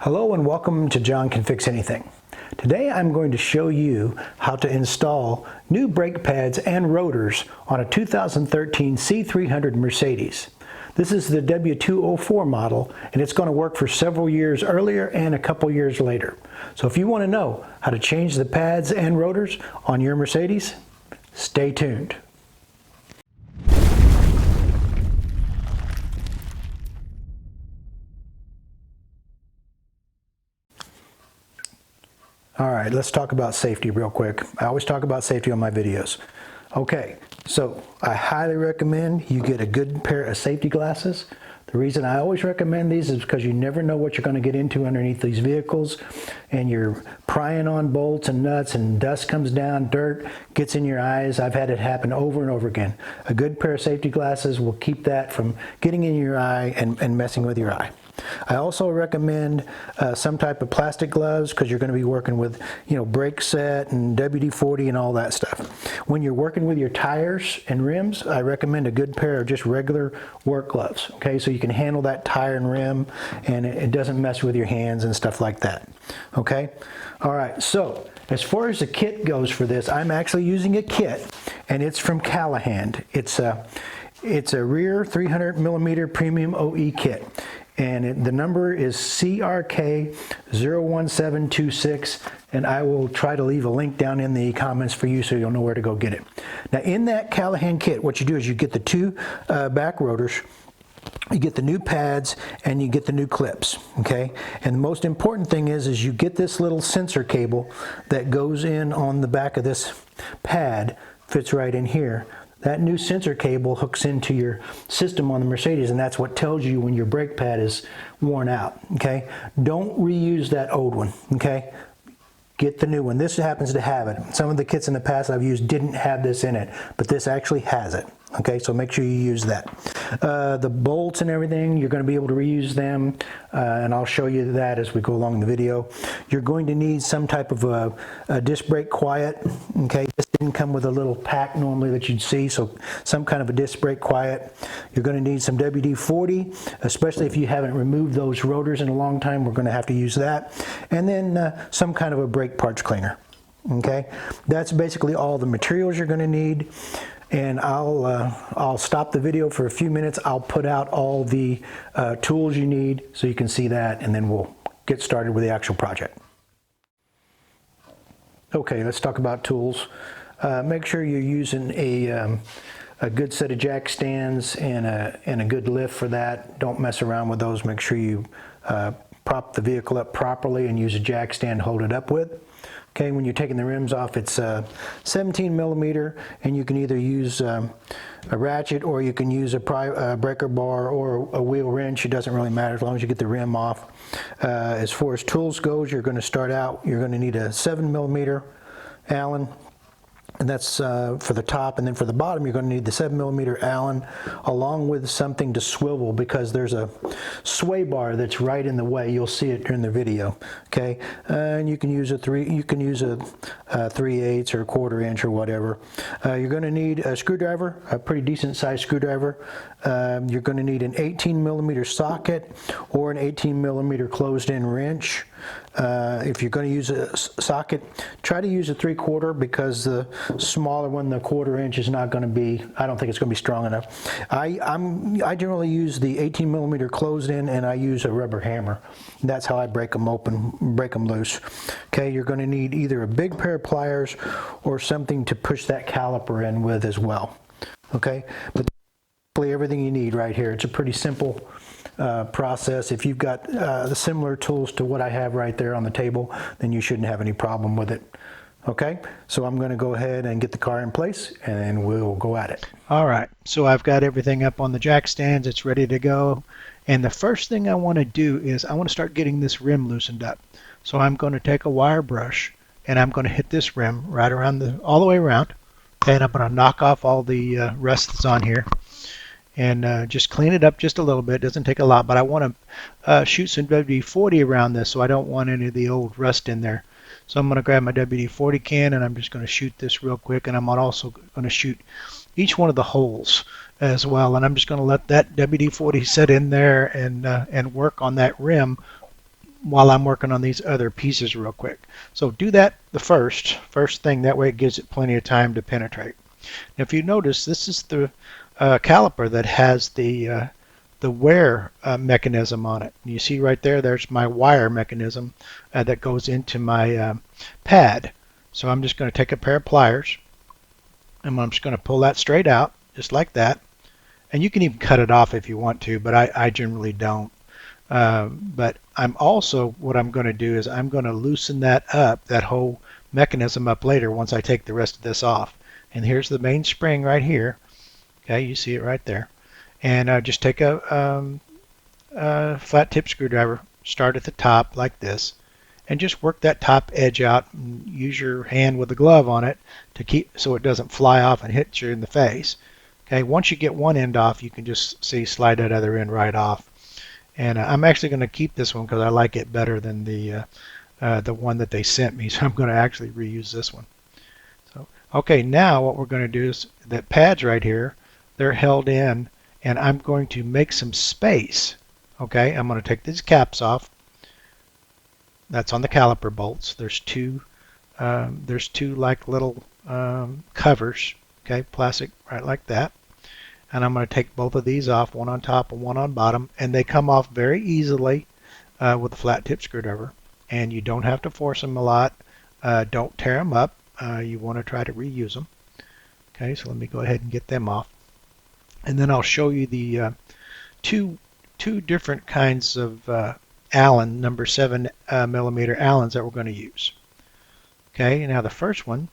Hello and welcome to John Can Fix Anything. Today I'm going to show you how to install new brake pads and rotors on a 2013 C300 Mercedes. This is the W204 model and it's going to work for several years earlier and a couple years later. So if you want to know how to change the pads and rotors on your Mercedes, stay tuned. Alright, let's talk about safety real quick. I always talk about safety on my videos. Okay, so I highly recommend you get a good pair of safety glasses. The reason I always recommend these is because you never know what you're going to get into underneath these vehicles, and you're prying on bolts and nuts and dust comes down, dirt gets in your eyes. I've had it happen over and over again. A good pair of safety glasses will keep that from getting in your eye and messing with your eye. I also recommend some type of plastic gloves because you're going to be working with, brake set and WD-40 and all that stuff. When you're working with your tires and rims, I recommend a good pair of just regular work gloves, okay, so you can handle that tire and rim and it doesn't mess with your hands and stuff like that, okay? All right, so as far as the kit goes for this, I'm actually using a kit and it's from Callahan. It's a rear 300 millimeter premium OE kit. And the number is CRK01726, and I will try to leave a link down in the comments for you so you'll know where to go get it. Now in that Callahan kit, what you do is you get the two back rotors, you get the new pads, and you get the new clips, okay? And the most important thing is you get this little sensor cable that goes in on the back of this pad, fits right in here. That new sensor cable hooks into your system on the Mercedes, and that's what tells you when your brake pad is worn out, okay? Don't reuse that old one, okay? Get the new one. This happens to have it. Some of the kits in the past I've used didn't have this in it, but this actually has it, okay? So make sure you use that. The bolts and everything, you're going to be able to reuse them, and I'll show you that as we go along the video. You're going to need some type of a disc brake quiet, okay? This didn't come with a little pack normally that you'd see, so some kind of a disc brake quiet. You're going to need some WD-40, especially if you haven't removed those rotors in a long time. We're going to have to use that. And then some kind of a brake parts cleaner, okay? That's basically all the materials you're going to need. And I'll stop the video for a few minutes. I'll put out all the tools you need so you can see that, and then we'll get started with the actual project. Okay, let's talk about tools. Make sure you're using a good set of jack stands and a good lift for that. Don't mess around with those. Make sure you prop the vehicle up properly and use a jack stand to hold it up with. Okay, when you're taking the rims off, it's 17 millimeter, and you can either use a ratchet or you can use a breaker bar or a wheel wrench. It doesn't really matter as long as you get the rim off. As far as tools goes, you're going to start out, you're going to need a 7 millimeter Allen, and that's for the top, and then for the bottom you're going to need the 7 millimeter Allen along with something to swivel, because there's a sway bar that's right in the way. You'll see it during the video, okay? And you can use a 3/8 or a 1/4 inch or whatever. You're going to need a screwdriver, a pretty decent sized screwdriver. You're going to need an 18 millimeter socket or an 18 millimeter closed in wrench. If you're going to use a socket, try to use a 3/4, because the smaller one, the 1/4 inch, is not going to be, I don't think it's going to be strong enough. I generally use the 18 millimeter closed in, and I use a rubber hammer. That's how I break them open, break them loose. Okay, you're going to need either a big pair of pliers or something to push that caliper in with as well. Okay, but everything you need right here. It's a pretty simple process. If you've got the similar tools to what I have right there on the table, then you shouldn't have any problem with it. Okay, so I'm going to go ahead and get the car in place and we'll go at it. All right, so I've got everything up on the jack stands. It's ready to go. And the first thing I want to do is I want to start getting this rim loosened up. So I'm going to take a wire brush and I'm going to hit this rim right around all the way around. Okay, and I'm going to knock off all the rust that's on here. And just clean it up just a little bit. It doesn't take a lot, but I want to shoot some WD-40 around this, so I don't want any of the old rust in there. So I'm going to grab my WD-40 can and I'm just going to shoot this real quick, and I'm also going to shoot each one of the holes as well, and I'm just going to let that WD-40 set in there and work on that rim while I'm working on these other pieces real quick. So do that the first thing, that way it gives it plenty of time to penetrate. Now, if you notice, this is the caliper that has the wear mechanism on it. You see right there, there's my wire mechanism that goes into my pad. So I'm just going to take a pair of pliers and I'm just going to pull that straight out, just like that. And you can even cut it off if you want to, but I generally don't. But I'm also, what I'm going to do is I'm going to loosen that up, that whole mechanism up later once I take the rest of this off. And here's the main spring right here. Okay, you see it right there. And just take a flat tip screwdriver, start at the top like this, and just work that top edge out and use your hand with a glove on it to keep so it doesn't fly off and hit you in the face. Okay, once you get one end off, you can just see slide that other end right off. And I'm actually going to keep this one because I like it better than the one that they sent me, so I'm going to actually reuse this one. So okay, now what we're going to do is the pads right here, they're held in, and I'm going to make some space. Okay, I'm going to take these caps off. That's on the caliper bolts. There's two like little covers. Okay, plastic right like that. And I'm going to take both of these off, one on top and one on bottom, and they come off very easily with a flat tip screwdriver. And you don't have to force them a lot. Don't tear them up. You want to try to reuse them. Okay, so let me go ahead and get them off. And then I'll show you the two different kinds of Allen, number 7 millimeter Allens that we're going to use. Okay, now the first one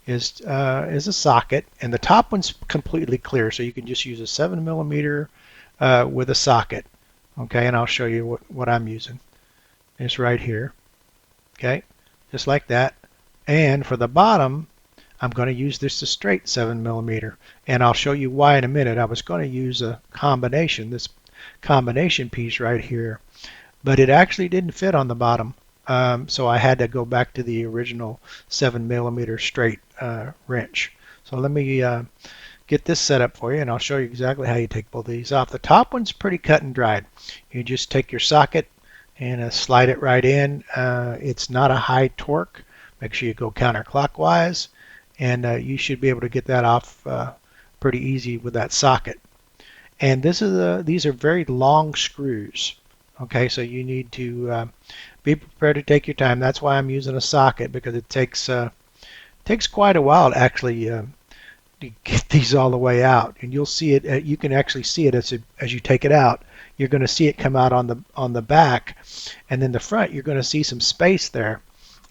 is a socket, and the top one's completely clear, so you can just use a 7 millimeter with a socket. Okay, and I'll show you what I'm using. It's right here. Okay, just like that. And for the bottom, I'm going to use this a straight 7 millimeter, and I'll show you why in a minute. I was going to use a combination, this combination piece right here, but it actually didn't fit on the bottom. So I had to go back to the original 7 millimeter straight wrench. So let me get this set up for you, and I'll show you exactly how you take both of these off. The top one's pretty cut and dried. You just take your socket and slide it right in. It's not a high torque. Make sure you go counterclockwise, and you should be able to get that off pretty easy with that socket. And these are very long screws. Okay, so you need to be prepared to take your time. That's why I'm using a socket, because it takes quite a while to actually to get these all the way out. And you'll see it. You can actually see it as you take it out. You're going to see it come out on the back, and then the front. You're going to see some space there.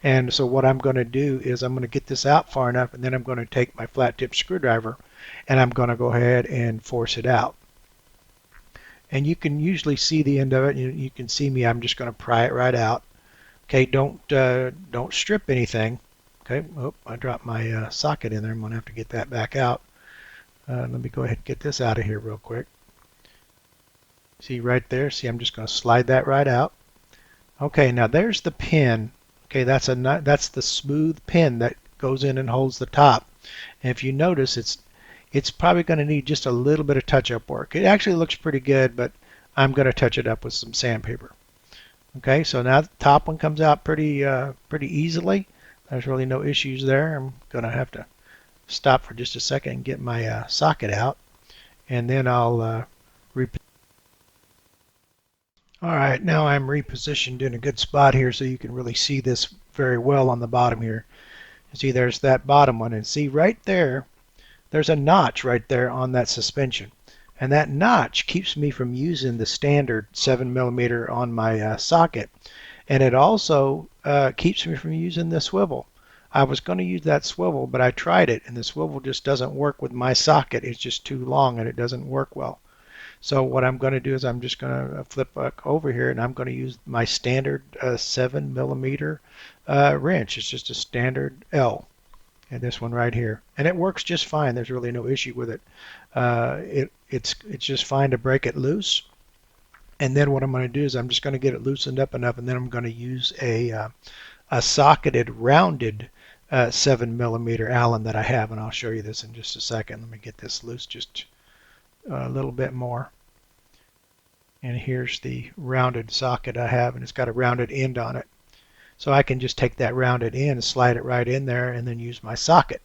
And so what I'm going to do is I'm going to get this out far enough, and then I'm going to take my flat tip screwdriver, and I'm going to go ahead and force it out. And you can usually see the end of it. You can see me. I'm just going to pry it right out. Okay, don't strip anything. Okay, oh, I dropped my socket in there. I'm going to have to get that back out. Let me go ahead and get this out of here real quick. See right there? See, I'm just going to slide that right out. Okay, now there's the pin. Okay, that's the smooth pin that goes in and holds the top. And if you notice, it's probably going to need just a little bit of touch-up work. It actually looks pretty good, but I'm going to touch it up with some sandpaper. Okay, so now the top one comes out pretty easily. There's really no issues there. I'm going to have to stop for just a second and get my socket out, and then I'll All right, now I'm repositioned in a good spot here so you can really see this very well on the bottom here. You see there's that bottom one, and see right there, there's a notch right there on that suspension. And that notch keeps me from using the standard 7 millimeter on my socket. And it also keeps me from using the swivel. I was going to use that swivel, but I tried it, and the swivel just doesn't work with my socket. It's just too long, and it doesn't work well. So what I'm going to do is I'm just going to flip back over here, and I'm going to use my standard 7 millimeter wrench. It's just a standard L. And this one right here, and it works just fine. There's really no issue with it. It's just fine to break it loose. And then what I'm going to do is I'm just going to get it loosened up enough, and then I'm going to use a socketed, rounded 7 millimeter Allen that I have, and I'll show you this in just a second. Let me get this loose just a little bit more. And here's the rounded socket I have, and it's got a rounded end on it. So I can just take that rounded end, slide it right in there, and then use my socket.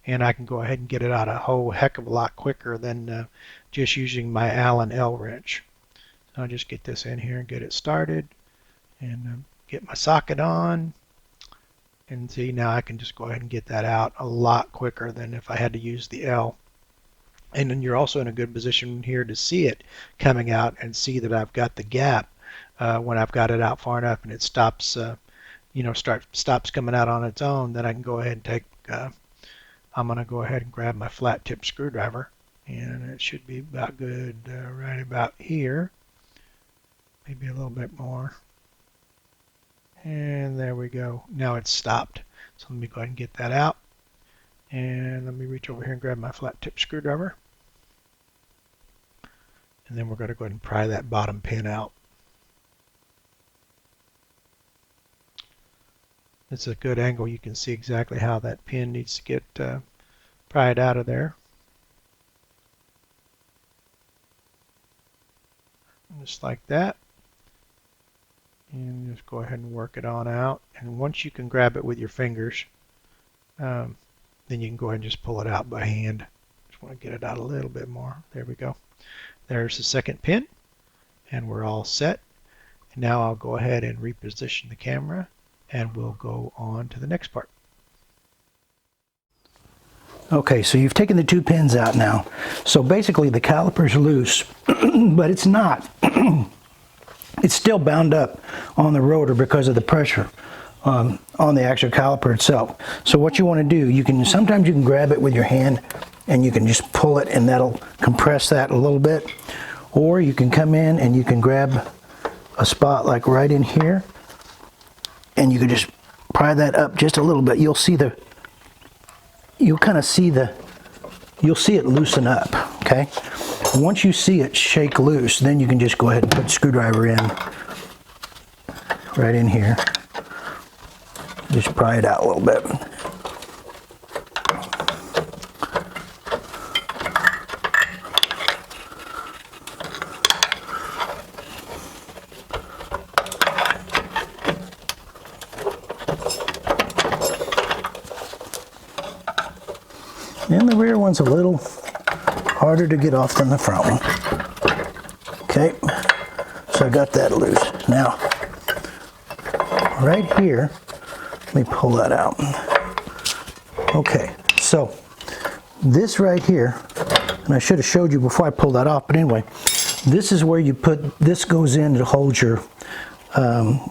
And I can go ahead and get it out a whole heck of a lot quicker than just using my Allen L wrench. So I'll just get this in here and get it started, and get my socket on. And see, now I can just go ahead and get that out a lot quicker than if I had to use the L. And then you're also in a good position here to see it coming out and see that I've got the gap when I've got it out far enough and it stops, stops coming out on its own. Then I can go ahead and take, I'm going to go ahead and grab my flat tip screwdriver, and it should be about good right about here, maybe a little bit more. And there we go. Now it's stopped. So let me go ahead and get that out. And let me reach over here and grab my flat tip screwdriver. And then we're going to go ahead and pry that bottom pin out. It's a good angle. You can see exactly how that pin needs to get pried out of there. Just like that. And just go ahead and work it on out. And once you can grab it with your fingers, then you can go ahead and just pull it out by hand. Just want to get it out a little bit more. There we go. There's the second pin, and we're all set. And now I'll go ahead and reposition the camera, and we'll go on to the next part. Okay, so you've taken the two pins out now. So basically the caliper's loose, but it's not. It's still bound up on the rotor because of the pressure on the actual caliper itself. So what you want to do, sometimes you can grab it with your hand and you can just pull it, and that'll compress that a little bit. Or you can come in and you can grab a spot like right in here, and you can just pry that up just a little bit. You'll see it loosen up, okay? Once you see it shake loose, then you can just go ahead and put the screwdriver in, right in here. Just pry it out a little bit. And the rear one's a little harder to get off than the front one. Okay, so I got that loose. Now, right here, let me pull that out. Okay, so this right here, and I should have showed you before I pulled that off, but anyway, this is where you put, this goes in to hold your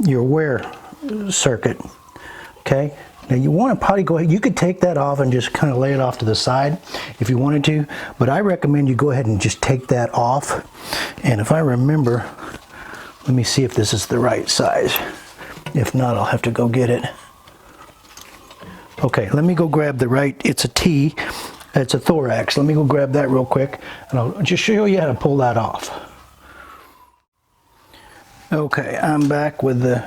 wear circuit, okay? Now you want to probably go ahead, you could take that off and just kind of lay it off to the side if you wanted to, but I recommend you go ahead and just take that off. And if I remember, let me see if this is the right size. If not, I'll have to go get it. Okay, let me go grab the right, it's a T, it's a thorax. Let me go grab that real quick, and I'll just show you how to pull that off. Okay, I'm back with the,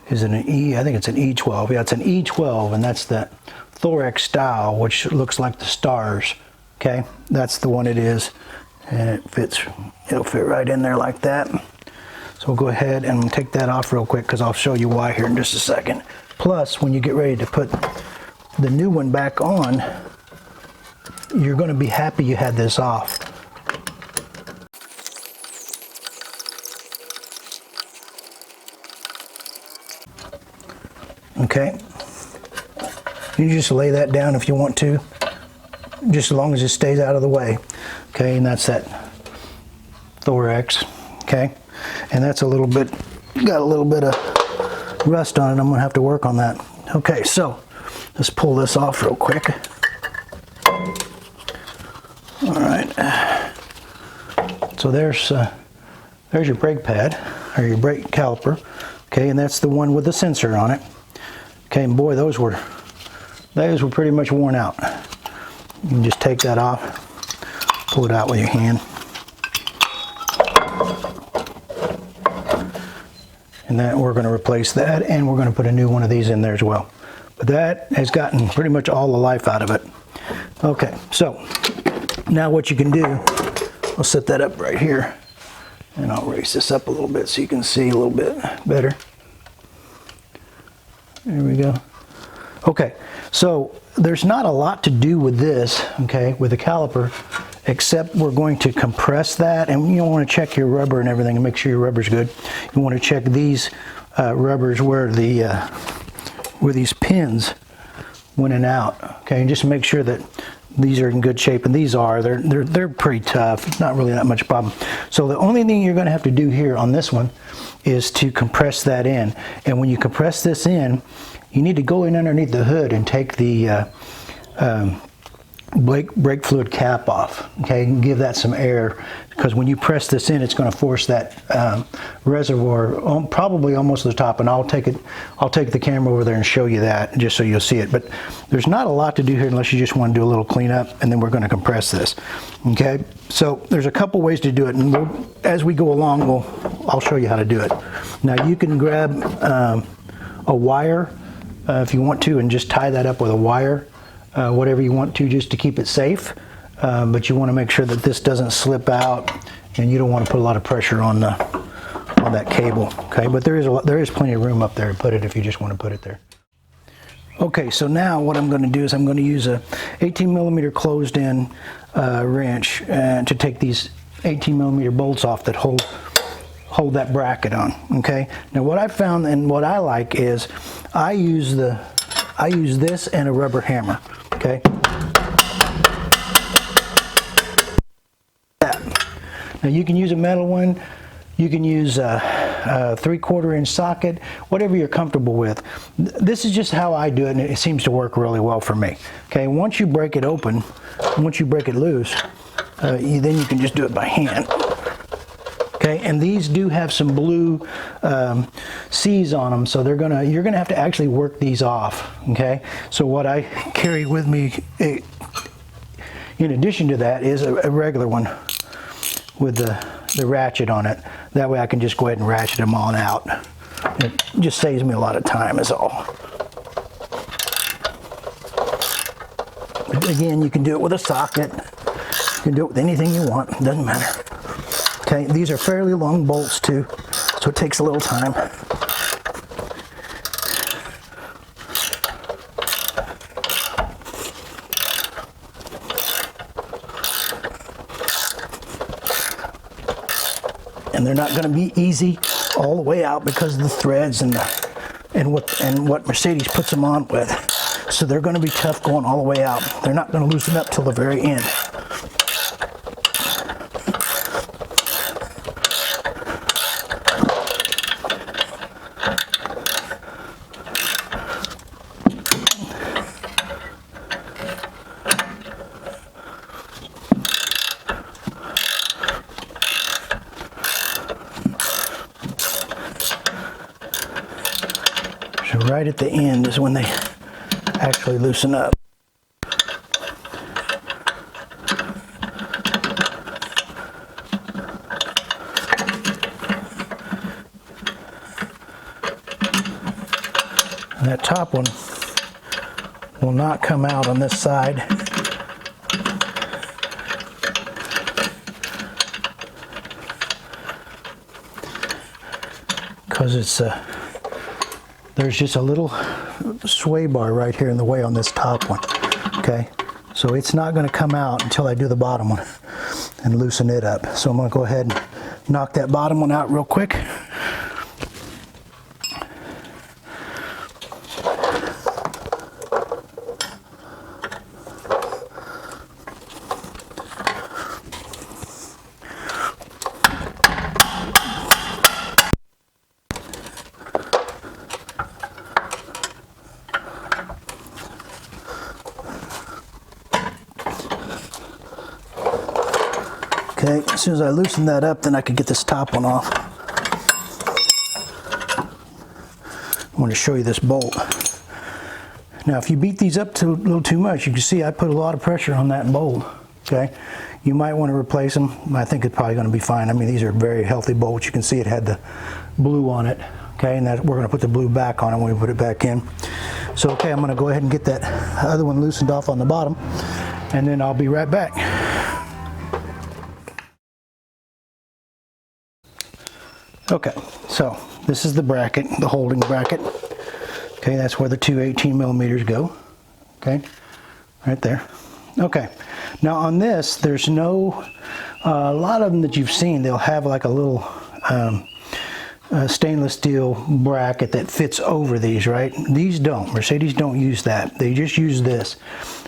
is it an E? I think it's an E12. Yeah, it's an E12, and that's the thorax style, which looks like the stars. Okay, that's the one it is, and it'll fit right in there like that. So we'll go ahead and take that off real quick, because I'll show you why here in just a second. Plus, when you get ready to put the new one back on, you're going to be happy you had this off. Okay, you just lay that down if you want to, just as long as it stays out of the way. Okay, and that's that thorax. Okay, and that's got a little bit of rust on it. I'm gonna have to work on that. Okay, so let's pull this off real quick. All right, so there's your brake pad, or your brake caliper. Okay, and that's the one with the sensor on it. Okay, and boy, those were pretty much worn out. You can just take that off, pull it out with your hand. And then we're going to replace that, and we're going to put a new one of these in there as well. But that has gotten pretty much all the life out of it. Okay, so now what you can do, I'll set that up right here. And I'll raise this up a little bit so you can see a little bit better. There we go. Okay, so there's not a lot to do with this, okay, with the caliper, except we're going to compress that, and you want to check your rubber and everything and make sure your rubber's good. You want to check these rubbers where these pins went in and out, okay, and just make sure that these are in good shape, and these are. They're pretty tough. It's not really that much problem. So the only thing you're going to have to do here on this one is to compress that in. And when you compress this in, you need to go in underneath the hood and take the brake fluid cap off, okay, and give that some air, because when you press this in, it's going to force that reservoir probably almost to the top. And I'll take the camera over there and show you that, just so you'll see it. But there's not a lot to do here unless you just want to do a little cleanup, and then we're going to compress this. Okay, so there's a couple ways to do it, and as we go along, I'll show you how to do it. Now you can grab a wire if you want to, and just tie that up with a wire. Whatever you want to, just to keep it safe, but you want to make sure that this doesn't slip out, and you don't want to put a lot of pressure on that cable. Okay, but there is plenty of room up there to put it if you just want to put it there. Okay, so now what I'm going to do is I'm going to use a 18mm closed-in wrench to take these 18mm bolts off that hold that bracket on. Okay, now what I found and what I like is I use this and a rubber hammer. Okay. Now you can use a metal one, you can use a 3/4 inch socket, whatever you're comfortable with. This is just how I do it, and it seems to work really well for me. Okay, once you break it open, once you break it loose, then you can just do it by hand. Okay, and these do have some blue C's on them, so you're gonna have to actually work these off. Okay, so what I carry with me, in addition to that, is a regular one with the ratchet on it. That way I can just go ahead and ratchet them on out. It just saves me a lot of time, is all. But again, you can do it with a socket. You can do it with anything you want. It doesn't matter. Okay, these are fairly long bolts too, so it takes a little time. And they're not going to be easy all the way out because of the threads and what Mercedes puts them on with. So they're going to be tough going all the way out. They're not going to loosen up till the very end. So right at the end is when they actually loosen up. And that top one will not come out on this side. Because it's there's just a little sway bar right here in the way on this top one. Okay, so it's not going to come out until I do the bottom one and loosen it up. So I'm going to go ahead and knock that bottom one out real quick. Okay, as soon as I loosen that up, then I can get this top one off. I want to show you this bolt. Now, if you beat these up a little too much, you can see I put a lot of pressure on that bolt. Okay, you might want to replace them. I think it's probably going to be fine. I mean, these are very healthy bolts. You can see it had the blue on it. Okay, and we're going to put the blue back on it when we put it back in. So, okay, I'm going to go ahead and get that other one loosened off on the bottom, and then I'll be right back. Okay, so this is the bracket, the holding bracket. Okay, that's where the two 18 millimeters go. Okay, right there. Okay, now on this, there's no, a lot of them that you've seen, they'll have like a little stainless steel bracket that fits over these, right? These don't. Mercedes don't use that. They just use this.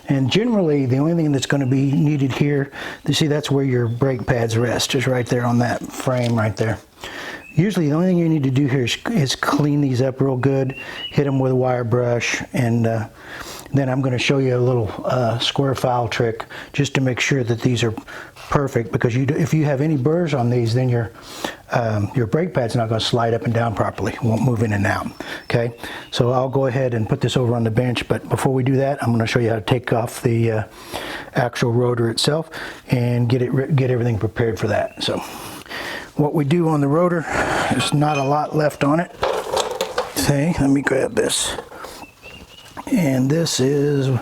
And generally, the only thing that's going to be needed here, you see that's where your brake pads rest, is right there on that frame right there. Usually the only thing you need to do here is clean these up real good, hit them with a wire brush, and then I'm going to show you a little square file trick just to make sure that these are perfect, because if you have any burrs on these, then your brake pad's not going to slide up and down properly. It won't move in and out. Okay, so I'll go ahead and put this over on the bench, but before we do that, I'm going to show you how to take off the actual rotor itself and get everything prepared for that. So what we do on the rotor, there's not a lot left on it. Okay, let me grab this. And this is,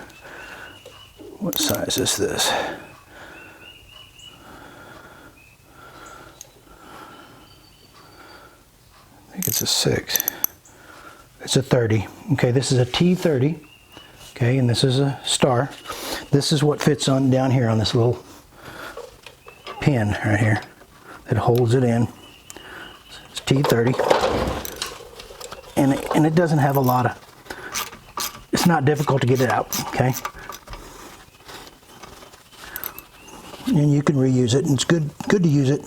what size is this? I think it's a 6. It's a 30. Okay, this is a T30. Okay, and this is a star. This is what fits on down here on this little pin right here that holds it in. It's T30. And it doesn't have a lot of, it's not difficult to get it out, okay? And you can reuse it, and it's good to use it.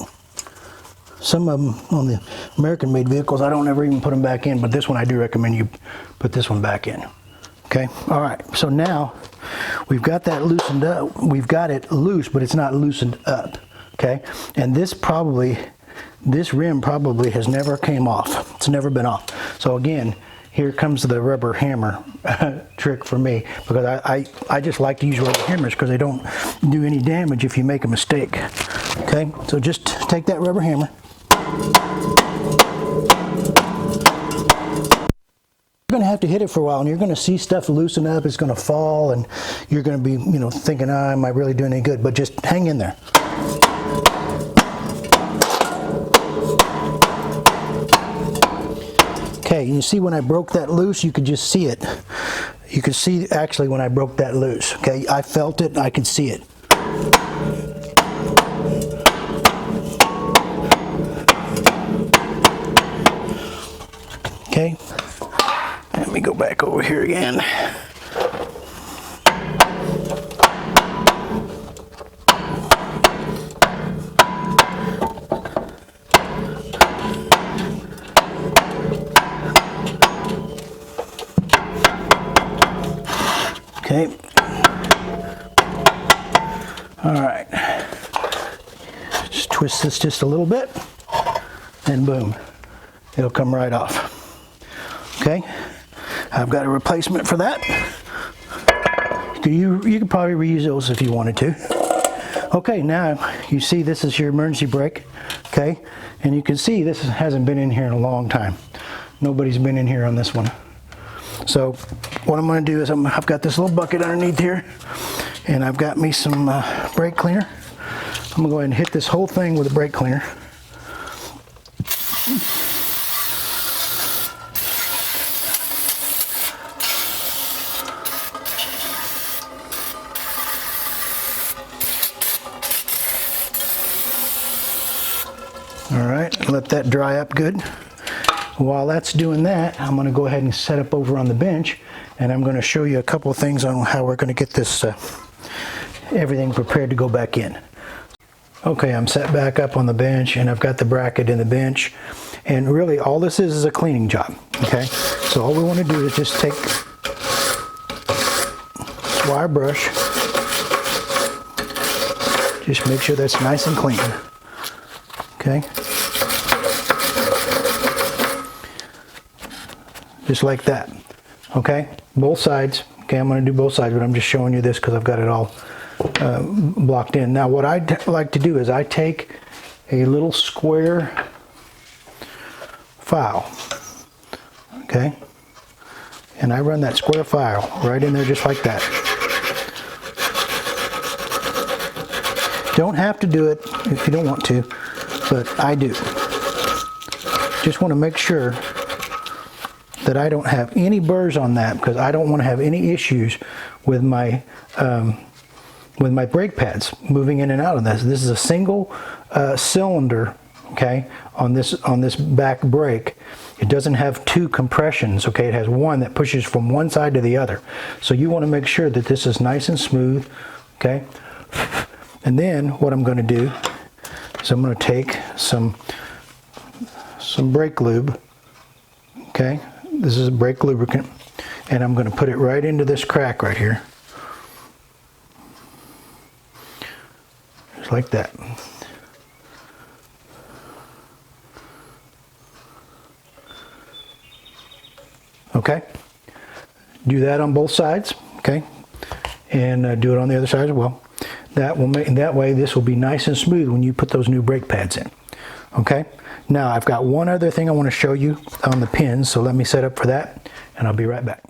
Some of them on the American-made vehicles, I don't ever even put them back in, but this one I do recommend you put this one back in. Okay, all right, so now we've got that loosened up. We've got it loose, but it's not loosened up, okay? And this rim probably has never came off. It's never been off. So again, here comes the rubber hammer trick for me, because I just like to use rubber hammers because they don't do any damage if you make a mistake. Okay, so just take that rubber hammer. You're going to have to hit it for a while, and you're going to see stuff loosen up. It's going to fall, and you're going to be, thinking, oh, am I really doing any good? But just hang in there. Okay, you see when I broke that loose, you could just see it. You could see actually when I broke that loose. Okay, I felt it, I could see it. Okay, let me go back over here again. Okay. All right. Just twist this just a little bit, and boom, it'll come right off. Okay. I've got a replacement for that. You could probably reuse those if you wanted to. Okay, now you see this is your emergency brake. Okay, and you can see this hasn't been in here in a long time. Nobody's been in here on this one. So what I'm going to do is I've got this little bucket underneath here, and I've got me some brake cleaner. I'm going to go ahead and hit this whole thing with a brake cleaner. All right, let that dry up good. While that's doing that, I'm going to go ahead and set up over on the bench, and I'm going to show you a couple of things on how we're going to get this everything prepared to go back in. Okay, I'm set back up on the bench, and I've got the bracket in the bench, and really all this is a cleaning job. Okay, so all we want to do is just take this wire brush, just make sure that's nice and clean. Okay. Just like that. Okay, both sides. Okay, I'm going to do both sides, but I'm just showing you this because I've got it all blocked in. Now what I'd like to do is I take a little square file, okay, and I run that square file right in there just like that. Don't have to do it if you don't want to, but I do. just want to make sure that I don't have any burrs on that, because I don't want to have any issues with my brake pads moving in and out of this. This is a single cylinder, okay, on this back brake. It doesn't have two compressions, okay? It has one that pushes from one side to the other. So you want to make sure that this is nice and smooth, okay? And then what I'm going to do is I'm going to take some brake lube, okay? This is a brake lubricant, and I'm going to put it right into this crack right here. Just like that. Okay? Do that on both sides, okay? And do it on the other side as well. That way this will be nice and smooth when you put those new brake pads in. Okay? Now I've got one other thing I want to show you on the pins, so let me set up for that and I'll be right back.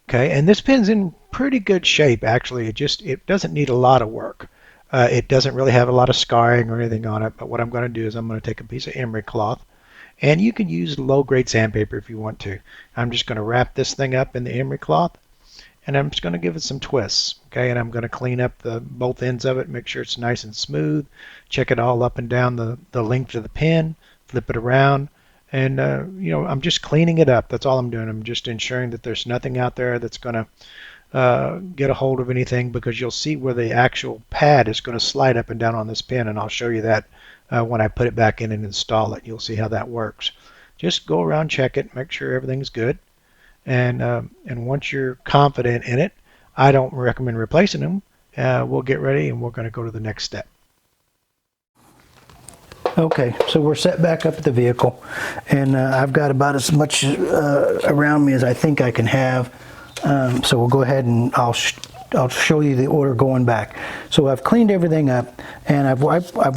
Okay, and this pin's in pretty good shape actually. It doesn't need a lot of work. It doesn't really have a lot of scarring or anything on it, but what I'm going to do is I'm going to take a piece of emery cloth, and you can use low-grade sandpaper if you want to. I'm just going to wrap this thing up in the emery cloth, and I'm just going to give it some twists, okay? And I'm going to clean up both ends of it, make sure it's nice and smooth, check it all up and down the length of the pin, flip it around, and you know, I'm just cleaning it up. That's all I'm doing. I'm just ensuring that there's nothing out there that's going to get a hold of anything, because you'll see where the actual pad is going to slide up and down on this pin, and I'll show you that when I put it back in and install it. You'll see how that works. Just go around, check it, make sure everything's good. And once you're confident in it, I don't recommend replacing them. We'll get ready and we're going to go to the next step. Okay, so we're set back up at the vehicle, and I've got about as much around me as I think I can have. So we'll go ahead and I'll show you the order going back. So I've cleaned everything up and I've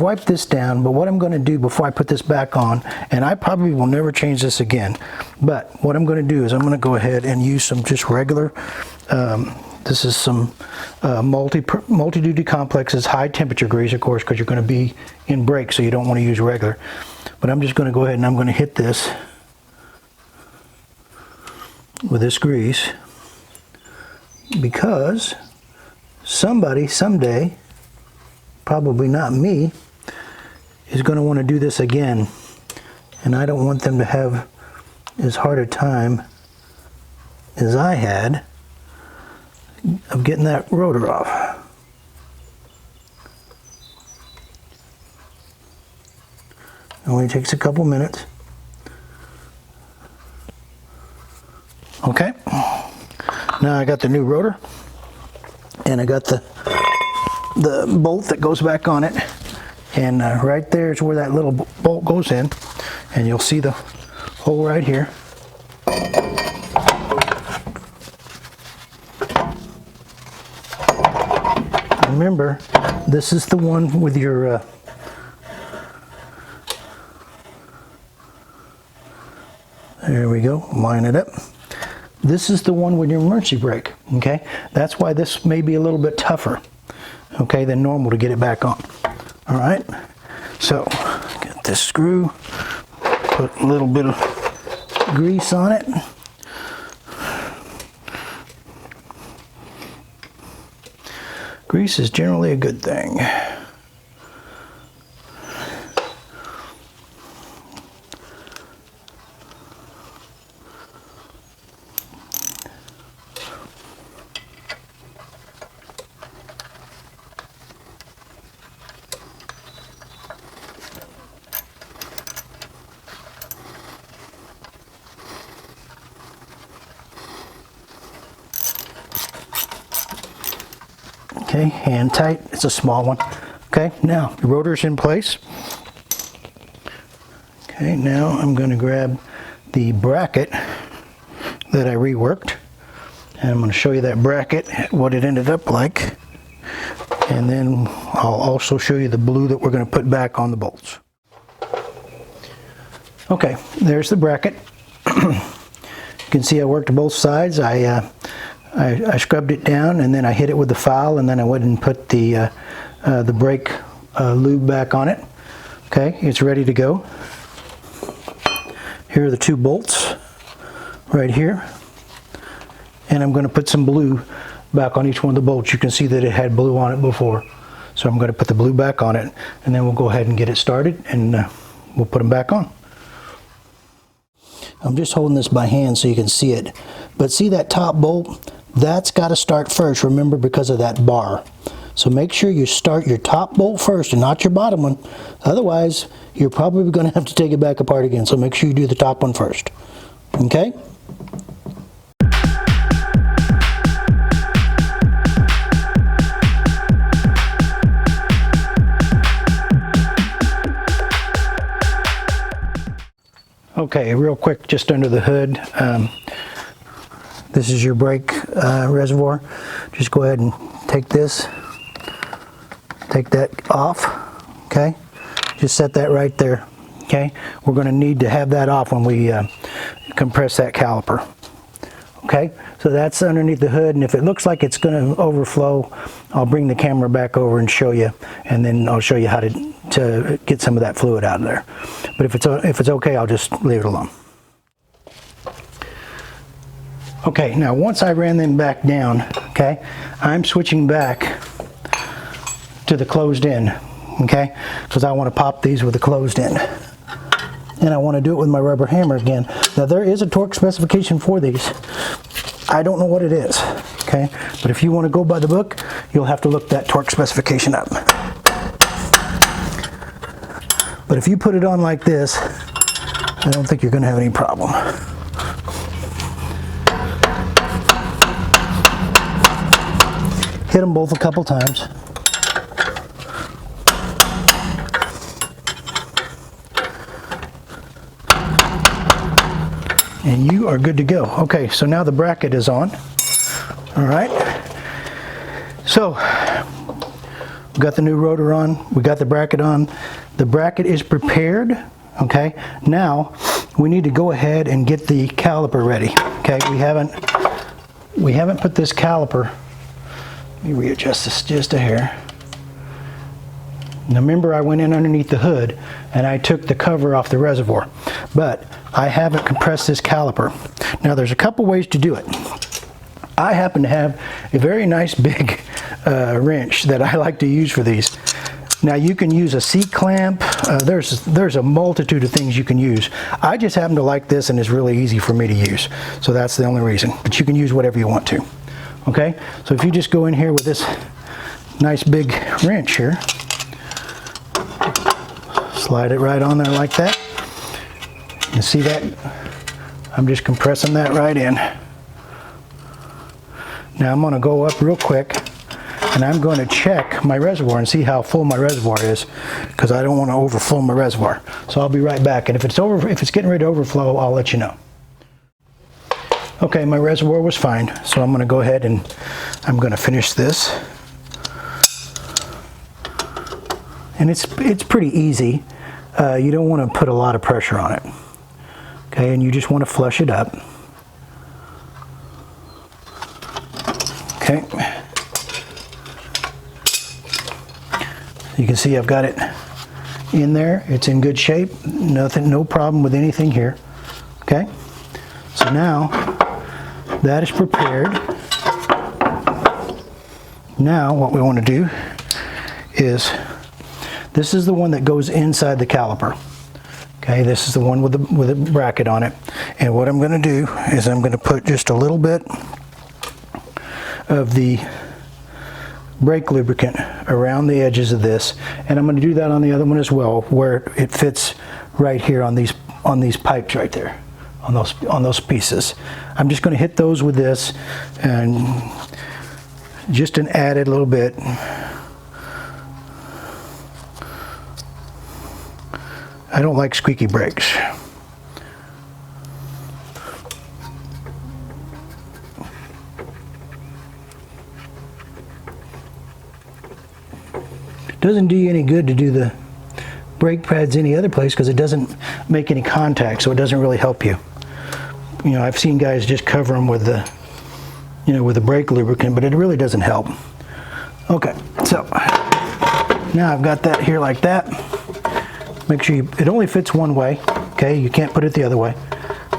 wiped this down, but what I'm going to do before I put this back on, and I probably will never change this again, but what I'm going to do is I'm going to go ahead and use some just regular, this is some multi-duty complexes, high temperature grease, of course, because you're going to be in brake, so you don't want to use regular. But I'm just going to go ahead and I'm going to hit this with this grease, because somebody someday, probably not me, is going to want to do this again, and I don't want them to have as hard a time as I had of getting that rotor off. It only takes a couple minutes. Okay, now I got the new rotor, and I got the bolt that goes back on it, and right there is where that little bolt goes in, and you'll see the hole right here. Remember, this is the one with your there we go, line it up. This is the one with your emergency brake, okay? That's why this may be a little bit tougher, okay, than normal to get it back on. All right, so get this screw, put a little bit of grease on it. Grease is generally a good thing. Okay, hand tight, it's a small one. Okay, now the rotor's in place. Okay, now I'm going to grab the bracket that I reworked, and I'm going to show you that bracket, what it ended up like, and then I'll also show you the blue that we're going to put back on the bolts. Okay, there's the bracket. You can see I worked both sides. I scrubbed it down, and then I hit it with the file, and then I went and put the brake lube back on it. Okay, it's ready to go. Here are the 2 bolts right here. And I'm going to put some blue back on each one of the bolts. You can see that it had blue on it before. So I'm going to put the blue back on it, and then we'll go ahead and get it started, and we'll put them back on. I'm just holding this by hand so you can see it. But see that top bolt? That's got to start first, remember, because of that bar. So make sure you start your top bolt first and not your bottom one. Otherwise, you're probably going to have to take it back apart again. So make sure you do the top one first. Okay? Okay, real quick, just under the hood, this is your brake reservoir. Just go ahead and take that off, okay? Just set that right there, okay? We're going to need to have that off when we compress that caliper, okay? So that's underneath the hood, and if it looks like it's going to overflow, I'll bring the camera back over and show you, and then I'll show you how to get some of that fluid out of there. But if it's okay, I'll just leave it alone. Okay, now once I ran them back down, okay, I'm switching back to the closed end, okay, because I want to pop these with the closed end. And I want to do it with my rubber hammer again. Now there is a torque specification for these. I don't know what it is, okay, but if you want to go by the book, you'll have to look that torque specification up. But if you put it on like this, I don't think you're going to have any problem. Hit them both a couple times. And you are good to go. Okay, so now the bracket is on. All right. So, we got the new rotor on. We got the bracket on. The bracket is prepared. Okay. Now, we need to go ahead and get the caliper ready. Okay. We haven't put this caliper. Let me readjust this just a hair. Now remember, I went in underneath the hood and I took the cover off the reservoir, but I haven't compressed this caliper. Now there's a couple ways to do it. I happen to have a very nice big wrench that I like to use for these. Now you can use a C-clamp. There's a multitude of things you can use. I just happen to like this, and it's really easy for me to use. So that's the only reason. But you can use whatever you want to. Okay? So if you just go in here with this nice big wrench here, slide it right on there like that. You see that? I'm just compressing that right in. Now I'm going to go up real quick, and I'm going to check my reservoir and see how full my reservoir is, because I don't want to overflow my reservoir. So I'll be right back, and if it's getting ready to overflow, I'll let you know. Okay, my reservoir was fine, so I'm going to go ahead and I'm going to finish this. And it's pretty easy. You don't want to put a lot of pressure on it. Okay, and you just want to flush it up. Okay. You can see I've got it in there. It's in good shape. No problem with anything here. Okay. So now that is prepared. Now what we want to do is, this is the one that goes inside the caliper. Okay, this is the one with the bracket on it. And what I'm going to do is I'm going to put just a little bit of the brake lubricant around the edges of this, and I'm going to do that on the other one as well, where it fits right here on these pipes right there, on those pieces. I'm just going to hit those with this, and just an added little bit. I don't like squeaky brakes. Doesn't do you any good to do the brake pads any other place, because it doesn't make any contact, so it doesn't really help you. You know, I've seen guys just cover them with the, with the brake lubricant, but it really doesn't help. Okay, so now I've got that here like that. Make sure it only fits one way, okay? You can't put it the other way.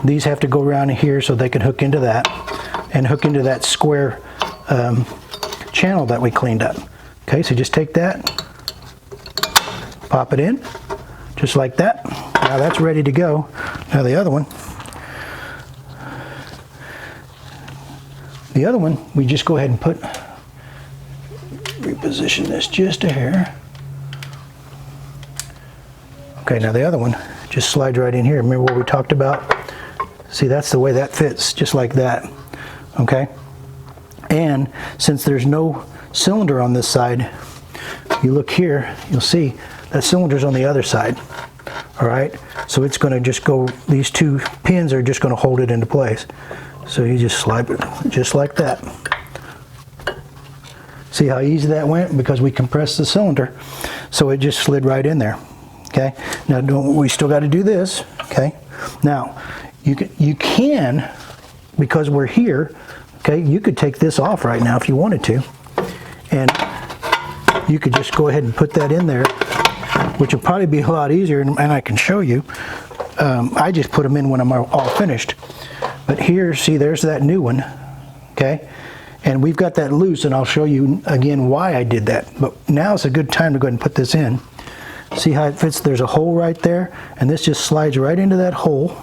These have to go around here so they can hook into that and hook into that square channel that we cleaned up. Okay, so just take that, pop it in, just like that. Now that's ready to go. Now the other one, we just go ahead and reposition this just a hair. Okay, now the other one just slides right in here. Remember what we talked about? See, that's the way that fits, just like that. Okay? And since there's no cylinder on this side, you look here, you'll see that cylinder's on the other side. All right? So it's going to just go, these two pins are just going to hold it into place. So you just slide it just like that. See how easy that went? Because we compressed the cylinder, so it just slid right in there. Okay? Now we still got to do this. Okay? Now you can, because we're here, okay, you could take this off right now if you wanted to, and you could just go ahead and put that in there, which will probably be a lot easier, and I can show you. I just put them in when I'm all finished. But here, see, there's that new one, okay? And we've got that loose, and I'll show you again why I did that. But now is a good time to go ahead and put this in. See how it fits? There's a hole right there, and this just slides right into that hole.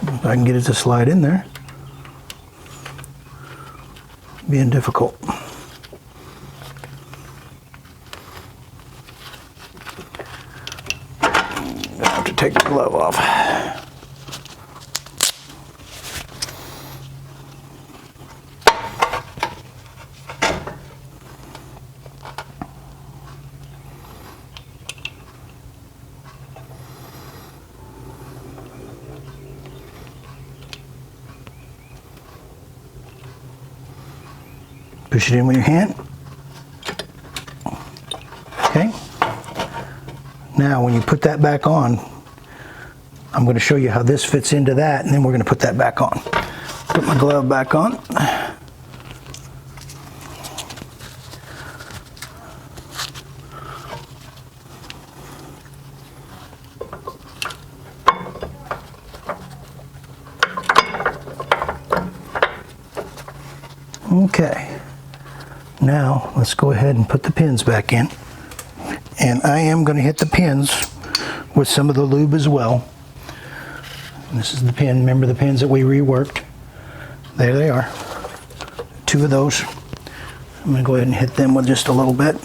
If I can get it to slide in there. Being difficult. I have to take the glove off. Push it in with your hand. Okay. Now when you put that back on, I'm going to show you how this fits into that, and then we're going to put that back on. Put my glove back on. Okay. Now let's go ahead and put the pins back in, and I am going to hit the pins with some of the lube as well. And this is the pin. Remember the pins that we reworked? There they are. Two of those. I'm going to go ahead and hit them with just a little bit.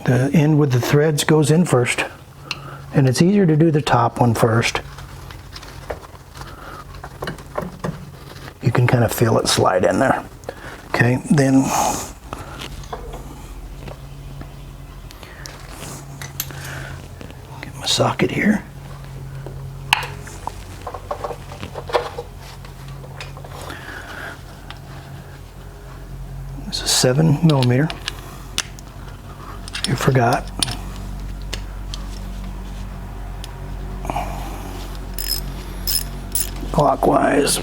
The end with the threads goes in first, and it's easier to do the top one first. You can kind of feel it slide in there. Okay, then get my socket here. This is 7mm. You forgot. Clockwise.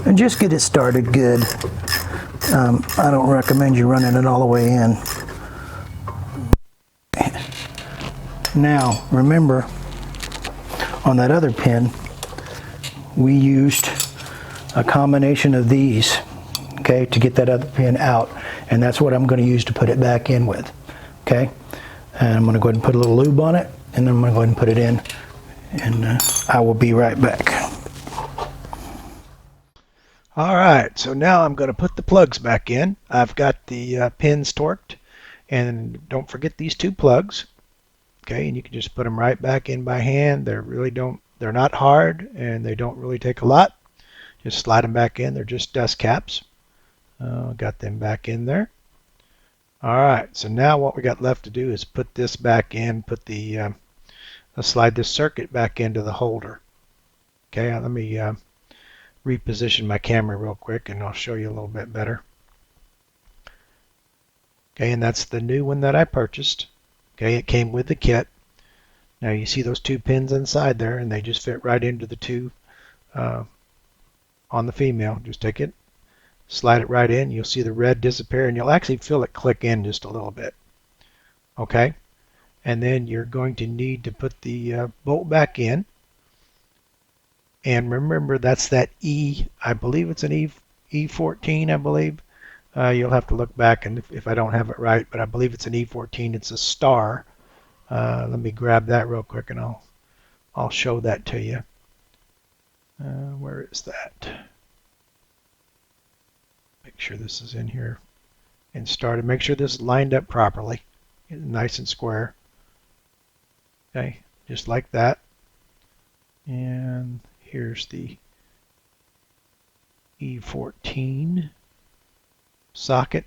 And just get it started good. I don't recommend you running it all the way in. Now, remember, on that other pin, we used a combination of these, okay, to get that other pin out, and that's what I'm going to use to put it back in with, okay? And I'm going to go ahead and put a little lube on it, and then I'm going to go ahead and put it in, and I will be right back. All right, so now I'm going to put the plugs back in. I've got the pins torqued, and don't forget these two plugs. Okay, and you can just put them right back in by hand. They're not hard, and they don't really take a lot. Just slide them back in. They're just dust caps. Got them back in there. All right, so now what we got left to do is put this back in, put the slide this circuit back into the holder. Okay, let me reposition my camera real quick and I'll show you a little bit better. Okay, and that's the new one that I purchased. Okay, it came with the kit. Now you see those two pins inside there, and they just fit right into the two on the female. Just take it, slide it right in. You'll see the red disappear, and you'll actually feel it click in just a little bit. Okay, and then you're going to need to put the bolt back in. And remember, that's that E. I believe it's an E14. I believe. You'll have to look back, and if I don't have it right, but I believe it's an E14. It's a star. Let me grab that real quick, and I'll show that to you. Where is that? Make sure this is in here and started. Make sure this is lined up properly, nice and square. Okay, just like that. And here's the E14 socket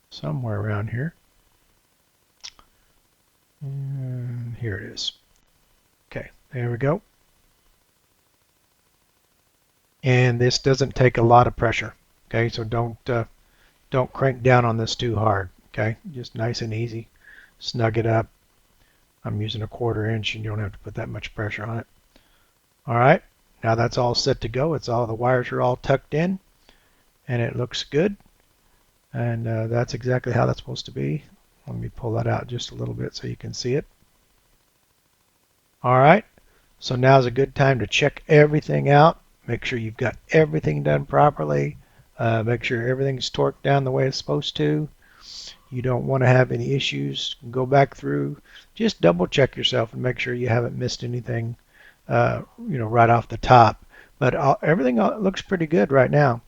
somewhere around here. And here it is. Okay, there we go. And this doesn't take a lot of pressure. Okay, so don't crank down on this too hard. Okay, just nice and easy. Snug it up. I'm using a 1/4 inch, and you don't have to put that much pressure on it. All right, now that's all set to go. It's all, the wires are all tucked in, and it looks good. And that's exactly how that's supposed to be. Let me pull that out just a little bit so you can see it. All right, so now's a good time to check everything out. Make sure you've got everything done properly. Make sure everything's torqued down the way it's supposed to. You don't want to have any issues. Go back through. Just double check yourself and make sure you haven't missed anything, right off the top. But everything looks pretty good right now.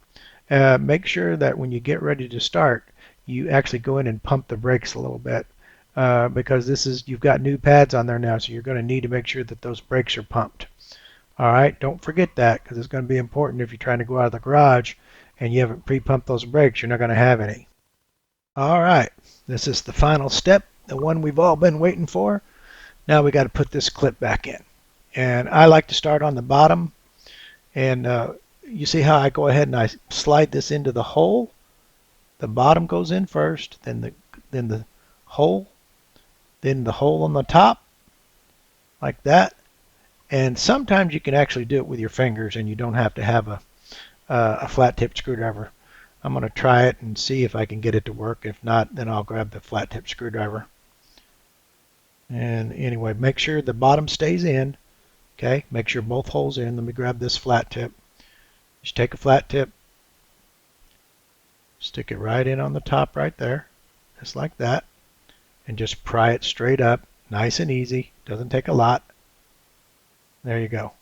Make sure that when you get ready to start, you actually go in and pump the brakes a little bit, because you've got new pads on there now, so you're going to need to make sure that those brakes are pumped. All right, don't forget that, because it's going to be important if you're trying to go out of the garage and you haven't pre-pumped those brakes. You're not going to have any. All right, this is the final step, the one we've all been waiting for. Now we got to put this clip back in, and I like to start on the bottom. And you see how I go ahead and I slide this into the hole. The bottom goes in first, then the hole, then the hole on the top, like that. And sometimes you can actually do it with your fingers, and you don't have to have a flat tip screwdriver. I'm going to try it and see if I can get it to work. If not, then I'll grab the flat tip screwdriver. And anyway, make sure the bottom stays in. Okay, make sure both holes are in. Let me grab this flat tip. Just take a flat tip, stick it right in on the top right there, just like that, and just pry it straight up, nice and easy. Doesn't take a lot. There you go.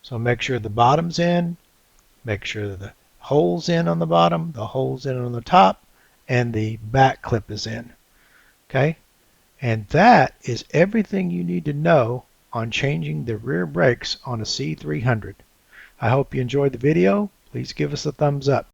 So make sure the bottom's in, make sure the hole's in on the bottom, the hole's in on the top, and the back clip is in. Okay, and that is everything you need to know on changing the rear brakes on a C300. I hope you enjoyed the video. Please give us a thumbs up.